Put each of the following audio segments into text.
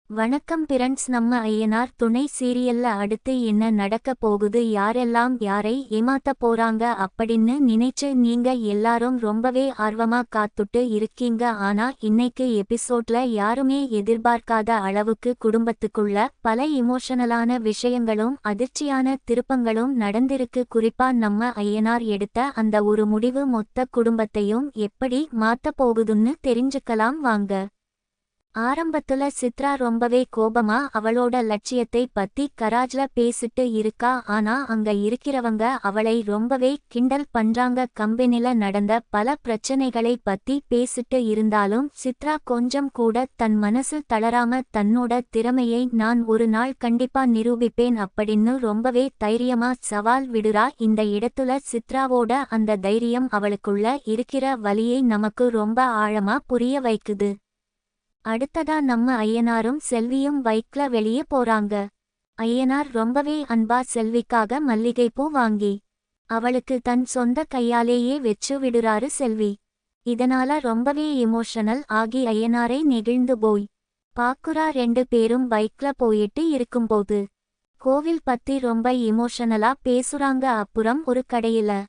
வணக்கம் பிரண்ட்ஸ். நம்ம ஐயனார் துணை சீரியல்ல அடுத்து என்ன நடக்க போகுது, யாரெல்லாம் யாரை ஏமாத்த போறாங்க அப்படின்னு நினைச்சு நீங்க எல்லாரும் ரொம்பவே ஆர்வமா காத்துட்டு இருக்கீங்க. ஆனா இன்னைக்கு எபிசோட்ல யாருமே எதிர்பார்க்காத அளவுக்கு குடும்பத்துக்குள்ள பல இமோஷனலான விஷயங்களும் அதிர்ச்சியான திருப்பங்களும் நடந்திருக்கு. குறிப்பா நம்ம ஐயனார் எடுத்த அந்த ஒரு முடிவு மொத்த குடும்பத்தையும் எப்படி மாத்த போகுதுன்னு தெரிஞ்சுக்கலாம் வாங்க. ஆரம்பத்துல சித்ரா ரொம்பவே கோபமா அவளோட லட்சியத்தை பத்தி கராஜ்ல பேசிட்டு இருக்கா. ஆனா அங்க இருக்கிறவங்க அவளை ரொம்பவே கிண்டல் பண்றாங்க. கம்பெனில நடந்த பல பிரச்சனைகளை பத்தி பேசிட்டு இருந்தாலும் சித்ரா கொஞ்சம் கூட தன் மனசு தளராம தன்னோட திறமையை நான் ஒரு நாள் கண்டிப்பா நிரூபிப்பேன் அப்படின்னு ரொம்பவே தைரியமா சவால் விடுறா. இந்த இடத்துல சித்ராவோட அந்த தைரியம் அவளுக்குள்ள இருக்கிற வலியை நமக்கு ரொம்ப ஆழமா புரிய வைக்குது. அடுத்ததா நம்ம ஐயனாரும் செல்வியும் பைக்ல வெளியே போறாங்க. ஐயனார் ரொம்பவே அன்பா செல்விக்காக மல்லிகைப்பூ வாங்கி அவளுக்கு தன் சொந்த கையாலேயே வெச்சு விடுறாரு செல்வி. இதனால ரொம்பவே எமோஷனல் ஆகி ஐயனாரை நெகிழ்ந்து போய் பாக்குறா. 2 பேரும் பைக்ல போயிட்டு இருக்கும்போது கோவில் பத்தி ரொம்ப எமோஷனலா பேசுறாங்க. அப்புறம் ஒரு கடையில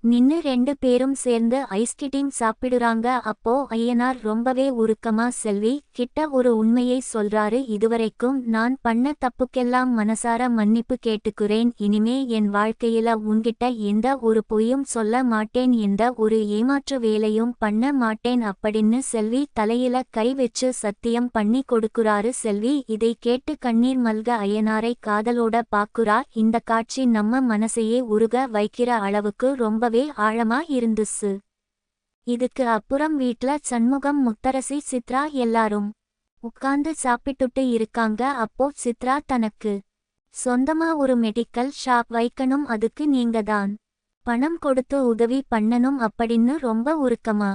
நின்னு 2 பேரும் சேர்ந்து ஐஸ்கிரீம் சாப்பிடுறாங்க. அப்போ ஐயனார் ரொம்பவே உருக்கமா செல்வி கிட்ட ஒரு உண்மையை சொல்றாரு. இதுவரைக்கும் நான் பண்ண தப்புக்கெல்லாம் மனசார மன்னிப்பு கேட்டுக்கிறேன். இனிமே என் வாழ்க்கையில உன்கிட்ட எந்த ஒரு பொய்யும் சொல்ல மாட்டேன், எந்த ஒரு ஏமாற்று வேலையும் பண்ண மாட்டேன் அப்படின்னு செல்வி தலையில கை வச்சு சத்தியம் பண்ணி கொடுக்குறாரு. செல்வி இதை கேட்டு கண்ணீர் மல்க ஐயனாரை காதலோட பாக்குறா. இந்த காட்சி நம்ம மனசையே உருக வைக்கிற அளவுக்கு ரொம்பவே ஆழமா இருந்துச்சு. இதுக்கு அப்புறம் வீட்ல சண்முகம், முத்தரசி, சித்ரா எல்லாரும் உட்கார்ந்து சாப்பிட்டுட்டு இருக்காங்க. அப்போ சித்ரா தனக்கு சொந்தமா ஒரு மெடிக்கல் ஷாப் வைக்கணும், அதுக்கு நீங்கதான் பணம் கொடுத்து உதவி பண்ணணும் அப்படின்னு ரொம்ப உருக்கமா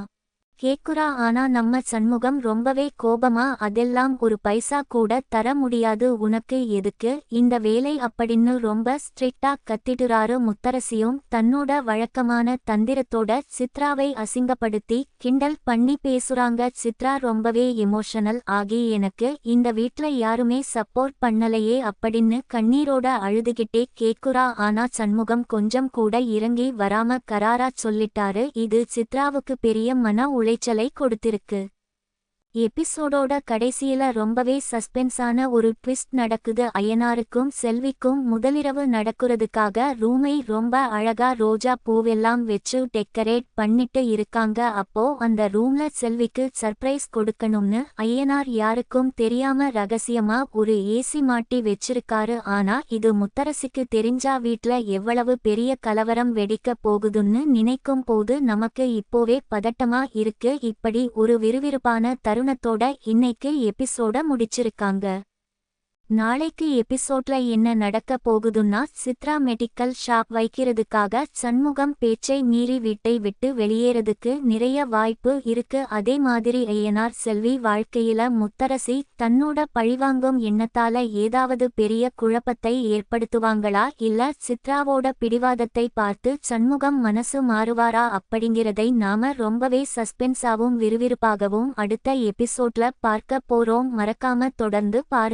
கேக்குறா. ஆனா நம்ம சண்முகம் ரொம்பவே கோபமா அதெல்லாம் ஒரு பைசா கூட தர முடியாது, உனக்கு எதுக்கு இந்த வேலை அப்படின்னு ரொம்ப ஸ்ட்ரிக்டா கத்திடுறாரு. முத்தரசியும் தன்னோட வழக்கமான தந்திரத்தோட சித்ராவை அசிங்கப்படுத்தி கிண்டல் பண்ணி பேசுறாங்க. சித்ரா ரொம்பவே எமோஷனல் ஆகி எனக்கு இந்த வீட்ல யாருமே சப்போர்ட் பண்ணலையே அப்படின்னு கண்ணீரோட அழுதுகிட்டே கேக்குறா. ஆனா சண்முகம் கொஞ்சம் கூட இறங்கி வராம கராரா சொல்லிட்டாரு. இது சித்ராவுக்கு பெரிய மன உளைச்சலை கொடுத்திருக்கு. எபிசோடோட கடைசியில ரொம்பவே சஸ்பென்ஸான ஒரு ட்விஸ்ட் நடக்குது. ஐயனாருக்கும் செல்விக்கும் முதலிரவு நடக்கிறதுக்காக ரூமை ரொம்ப அழகா ரோஜா பூவெல்லாம் வச்சு டெக்கரேட் பண்ணிட்டு இருக்காங்க. அப்போ அந்த ரூம்ல செல்விக்கு சர்ப்ரைஸ் கொடுக்கணும்னு ஐயனார் யாருக்கும் தெரியாம ரகசியமா ஒரு ஏசி மாட்டி வச்சிருக்காரு. ஆனா இது முத்தரசிக்கு தெரிஞ்சா வீட்ல எவ்வளவு பெரிய கலவரம் வெடிக்க போகுதுன்னு நினைக்கும் போது நமக்கு இப்போவே பதட்டமா இருக்கு. இப்படி ஒரு விறுவிறுப்பான தருணத்தோட இன்னைக்கு எபிசோட முடிச்சிருக்காங்க. நாளைக்கு எபிசோட்ல என்ன நடக்க போகுதுன்னா, சித்ரா மெடிக்கல் ஷாப் வைக்கிறதுக்காக சண்முகம் பேச்சை மீறி வீட்டை விட்டு வெளியேறதுக்கு நிறைய வாய்ப்பு இருக்கு. அதே மாதிரி ஐயனார் செல்வி வாழ்க்கையில முத்தரசி தன்னோட பழிவாங்கும் எண்ணத்தால ஏதாவது பெரிய குழப்பத்தை ஏற்படுத்துவாங்களா, இல்ல சித்ராவோட பிடிவாதத்தை பார்த்து சண்முகம் மனசு மாறுவாரா அப்படிங்கிறதை நாம ரொம்பவே சஸ்பென்ஸாவும் விறுவிறுப்பாகவும் அடுத்த எபிசோட்ல பார்க்க போறோம். மறக்காம தொடர்ந்து பாருங்க.